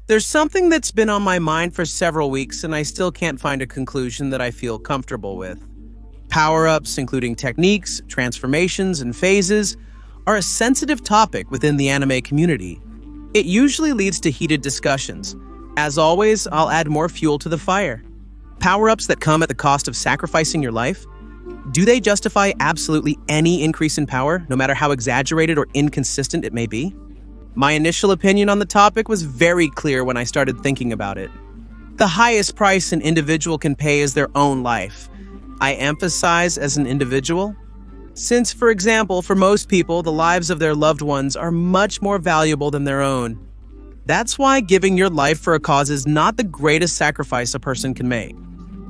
There's something that's been on my mind for several weeks, and I still can't find a conclusion that I feel comfortable with. Power-ups, including techniques, transformations, and phases, are a sensitive topic within the anime community. It usually leads to heated discussions. As always, I'll add more fuel to the fire. Power-ups that come at the cost of sacrificing your life? Do they justify absolutely any increase in power, no matter how exaggerated or inconsistent it may be? My initial opinion on the topic was very clear when I started thinking about it. The highest price an individual can pay is their own life. I emphasize as an individual, since, for example, for most people, the lives of their loved ones are much more valuable than their own. That's why giving your life for a cause is not the greatest sacrifice a person can make.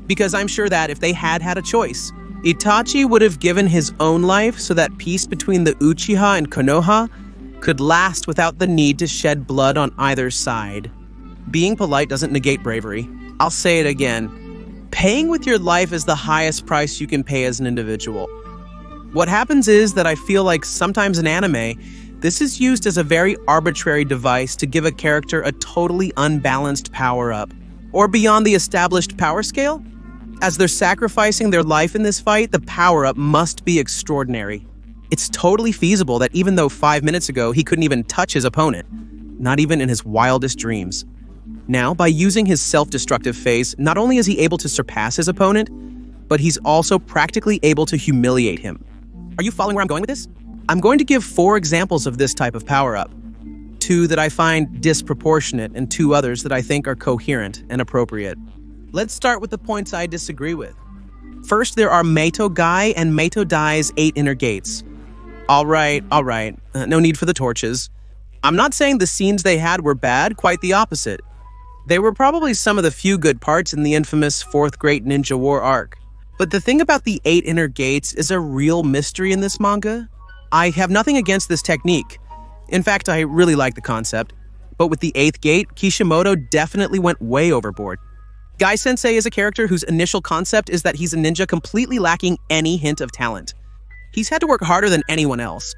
Because I'm sure that if they had a choice, Itachi would have given his own life so that peace between the Uchiha and Konoha could last without the need to shed blood on either side. Being polite doesn't negate bravery. I'll say it again. Paying with your life is the highest price you can pay as an individual. What happens is that I feel like sometimes in anime, this is used as a very arbitrary device to give a character a totally unbalanced power-up, or beyond the established power scale. As they're sacrificing their life in this fight, the power-up must be extraordinary. It's totally feasible that even though 5 minutes ago he couldn't even touch his opponent, not even in his wildest dreams. Now, by using his self-destructive phase, not only is he able to surpass his opponent, but he's also practically able to humiliate him. Are you following where I'm going with this? I'm going to give 4 examples of this type of power-up. 2 that I find disproportionate and 2 others that I think are coherent and appropriate. Let's start with the points I disagree with. First, there are Maito Guy and Maito Dai's 8 inner gates. All right. No need for the torches. I'm not saying the scenes they had were bad, quite the opposite. They were probably some of the few good parts in the infamous 4th Great Ninja War arc. But the thing about the 8 inner gates is a real mystery in this manga. I have nothing against this technique. In fact, I really like the concept. But with the 8th gate, Kishimoto definitely went way overboard. Guy Sensei is a character whose initial concept is that he's a ninja completely lacking any hint of talent. He's had to work harder than anyone else.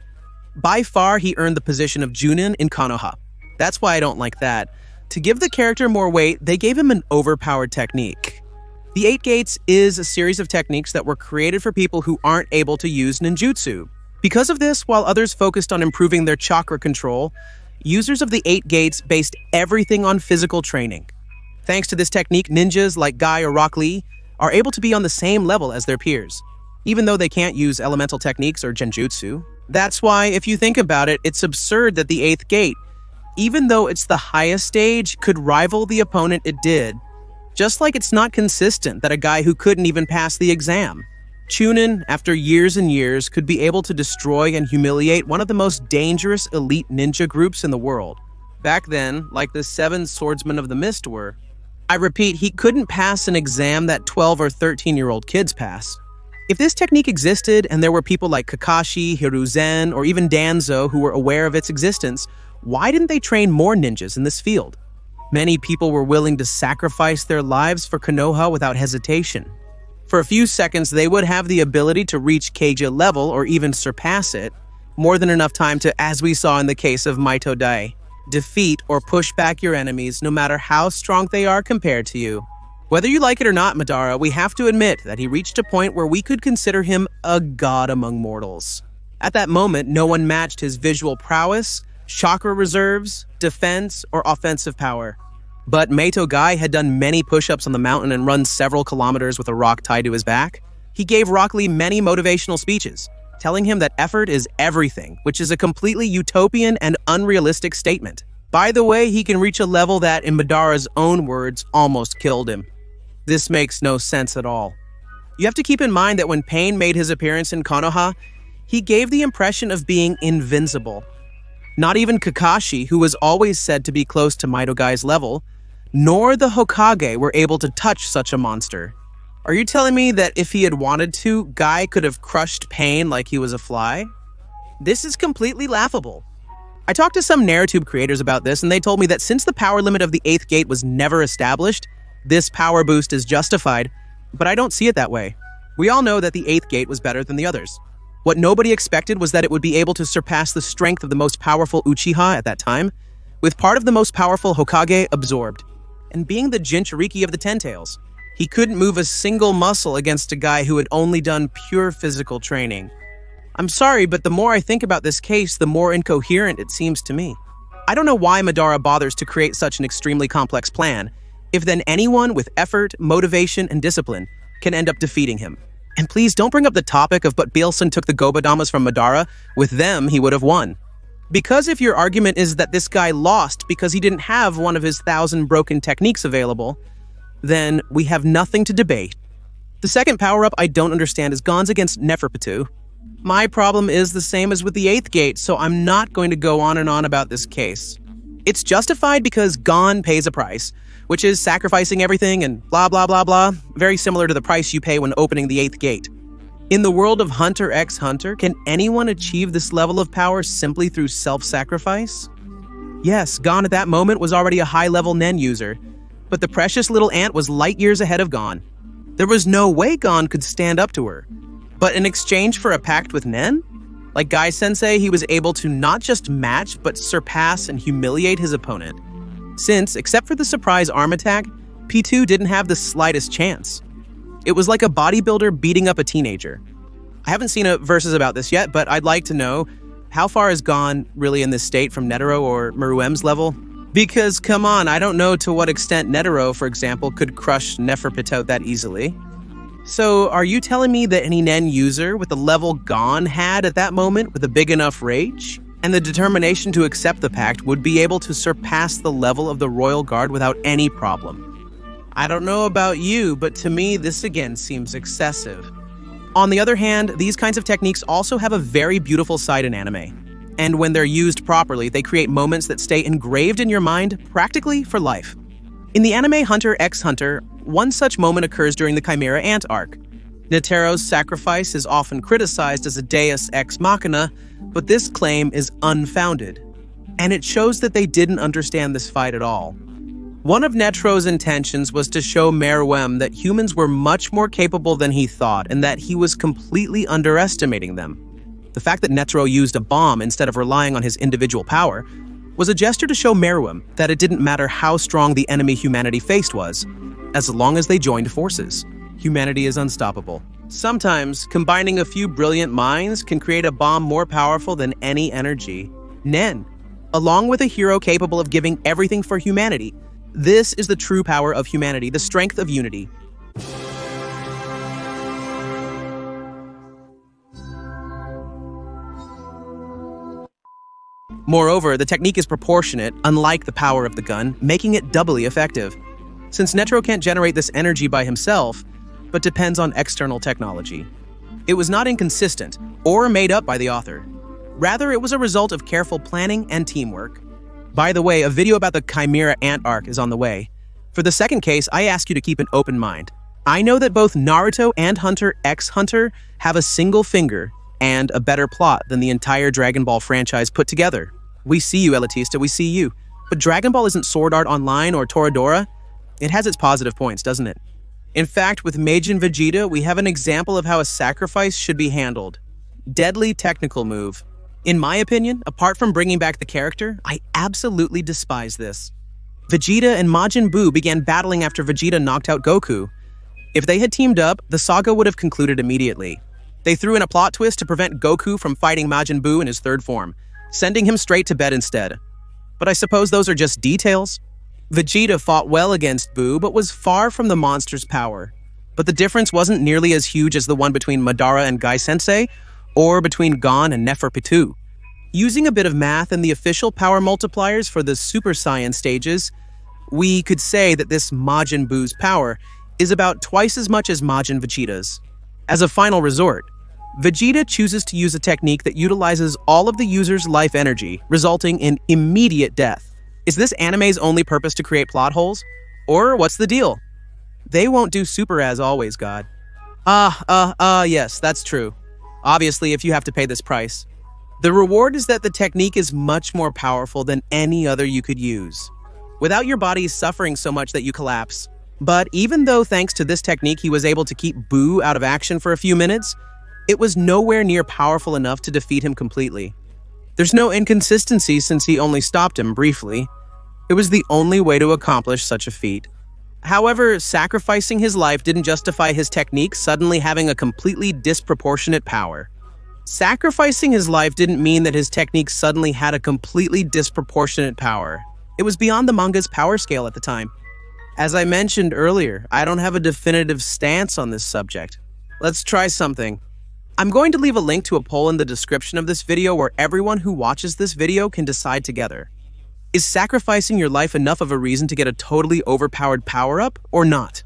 By far, he earned the position of Junin in Konoha. That's why I don't like that. To give the character more weight, they gave him an overpowered technique. The 8 gates is a series of techniques that were created for people who aren't able to use ninjutsu. Because of this, while others focused on improving their chakra control, users of the 8 gates based everything on physical training. Thanks to this technique, ninjas like Guy or Rock Lee are able to be on the same level as their peers, even though they can't use elemental techniques or genjutsu. That's why, if you think about it, it's absurd that the 8th gate, even though it's the highest stage, could rival the opponent it did. Just like it's not consistent that a guy who couldn't even pass the exam, Chunin, after years and years, could be able to destroy and humiliate one of the most dangerous elite ninja groups in the world. Back then, like the 7 swordsmen of the mist were. I repeat, he couldn't pass an exam that 12 or 13-year-old kids pass. If this technique existed and there were people like Kakashi, Hiruzen, or even Danzo who were aware of its existence, why didn't they train more ninjas in this field? Many people were willing to sacrifice their lives for Konoha without hesitation. For a few seconds, they would have the ability to reach Keija level or even surpass it, more than enough time to, as we saw in the case of Maito Dai, defeat or push back your enemies no matter how strong they are compared to you. Whether you like it or not, Madara, we have to admit that he reached a point where we could consider him a god among mortals. At that moment, no one matched his visual prowess, chakra reserves, defense, or offensive power. But Maito Guy had done many push-ups on the mountain and run several kilometers with a rock tied to his back. He gave Rock Lee many motivational speeches, telling him that effort is everything, which is a completely utopian and unrealistic statement. By the way, he can reach a level that, in Madara's own words, almost killed him. This makes no sense at all. You have to keep in mind that when Pain made his appearance in Konoha, he gave the impression of being invincible. Not even Kakashi, who was always said to be close to Maito Guy's level, nor the Hokage were able to touch such a monster. Are you telling me that if he had wanted to, Guy could have crushed Pain like he was a fly? This is completely laughable. I talked to some narrative creators about this, and they told me that since the power limit of the 8th gate was never established, this power boost is justified, but I don't see it that way. We all know that the 8th gate was better than the others. What nobody expected was that it would be able to surpass the strength of the most powerful Uchiha at that time. with part of the most powerful Hokage absorbed. And being the Jinchuriki of the Ten Tails, he couldn't move a single muscle against a guy who had only done pure physical training. I'm sorry, but the more I think about this case, the more incoherent it seems to me. I don't know why Madara bothers to create such an extremely complex plan, if then anyone with effort, motivation, and discipline can end up defeating him. And please don't bring up the topic of but Bielsen took the Gobadamas from Madara. With them, he would have won. Because if your argument is that this guy lost because he didn't have one of his 1,000 broken techniques available, then we have nothing to debate. The second power-up I don't understand is Gon's against Neferpitou. My problem is the same as with the 8th gate, so I'm not going to go on and on about this case. It's justified because Gon pays a price, which is sacrificing everything and blah blah blah blah, very similar to the price you pay when opening the 8th gate. In the world of Hunter x Hunter, can anyone achieve this level of power simply through self-sacrifice? Yes, Gon at that moment was already a high-level Nen user, but the precious little ant was light years ahead of Gon. There was no way Gon could stand up to her. But in exchange for a pact with Nen? Like Guy-sensei, he was able to not just match, but surpass and humiliate his opponent. Since, except for the surprise arm attack, P2 didn't have the slightest chance. It was like a bodybuilder beating up a teenager. I haven't seen a versus about this yet, but I'd like to know, how far is Gon really in this state from Netero or Meruem's level? Because, come on, I don't know to what extent Netero, for example, could crush Neferpitou that easily. So, are you telling me that any Nen user with the level Gon had at that moment with a big enough rage and the determination to accept the pact would be able to surpass the level of the Royal Guard without any problem? I don't know about you, but to me, this again seems excessive. On the other hand, these kinds of techniques also have a very beautiful side in anime. And when they're used properly, they create moments that stay engraved in your mind practically for life. In the anime Hunter x Hunter, one such moment occurs during the Chimera Ant arc. Netero's sacrifice is often criticized as a deus ex machina, but this claim is unfounded. And it shows that they didn't understand this fight at all. One of Netero's intentions was to show Meruem that humans were much more capable than he thought and that he was completely underestimating them. The fact that Netero used a bomb instead of relying on his individual power was a gesture to show Meruem that it didn't matter how strong the enemy humanity faced was, as long as they joined forces. Humanity is unstoppable. Sometimes, combining a few brilliant minds can create a bomb more powerful than any energy. Nen, along with a hero capable of giving everything for humanity, this is the true power of humanity, the strength of unity. Moreover, the technique is proportionate, unlike the power of the gun, making it doubly effective. Since Netero can't generate this energy by himself, but depends on external technology. It was not inconsistent or made up by the author. Rather, it was a result of careful planning and teamwork. By the way, a video about the Chimera Ant arc is on the way. For the second case, I ask you to keep an open mind. I know that both Naruto and Hunter x Hunter have a single finger and a better plot than the entire Dragon Ball franchise put together. We see you, Elitista, we see you. But Dragon Ball isn't Sword Art Online or Toradora. It has its positive points, doesn't it? In fact, with Majin Vegeta, we have an example of how a sacrifice should be handled. Deadly technical move. In my opinion, apart from bringing back the character, I absolutely despise this. Vegeta and Majin Buu began battling after Vegeta knocked out Goku. If they had teamed up, the saga would have concluded immediately. They threw in a plot twist to prevent Goku from fighting Majin Buu in his third form, sending him straight to bed instead. But I suppose those are just details. Vegeta fought well against Buu, but was far from the monster's power. But the difference wasn't nearly as huge as the one between Madara and Guy-sensei, or between Gon and Neferpitou. Using a bit of math and the official power multipliers for the Super Saiyan stages, we could say that this Majin Buu's power is about twice as much as Majin Vegeta's. As a final resort, Vegeta chooses to use a technique that utilizes all of the user's life energy, resulting in immediate death. Is this anime's only purpose to create plot holes? Or what's the deal? They won't do super as always, God. Yes, that's true. Obviously, if you have to pay this price. The reward is that the technique is much more powerful than any other you could use, without your body suffering so much that you collapse. But even though thanks to this technique he was able to keep Buu out of action for a few minutes, it was nowhere near powerful enough to defeat him completely. There's no inconsistency since he only stopped him briefly. It was the only way to accomplish such a feat. However, sacrificing his life didn't justify his technique suddenly having a completely disproportionate power. Sacrificing his life didn't mean that his technique suddenly had a completely disproportionate power. It was beyond the manga's power scale at the time. As I mentioned earlier, I don't have a definitive stance on this subject. Let's try something. I'm going to leave a link to a poll in the description of this video where everyone who watches this video can decide together. Is sacrificing your life enough of a reason to get a totally overpowered power-up or not?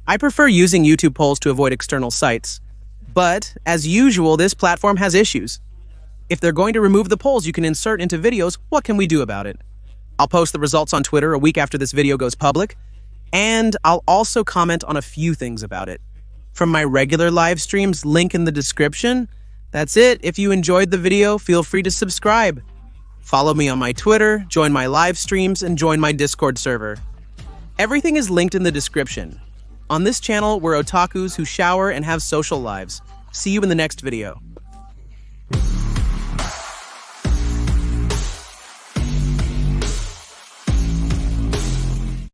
I prefer using YouTube polls to avoid external sites, but as usual, this platform has issues. If they're going to remove the polls you can insert into videos, what can we do about it? I'll post the results on Twitter a week after this video goes public, and I'll also comment on a few things about it. From my regular live streams, link in the description. That's it. If you enjoyed the video, feel free to subscribe. Follow me on my Twitter, join my live streams, and join my Discord server. Everything is linked in the description. On this channel, we're otakus who shower and have social lives. See you in the next video.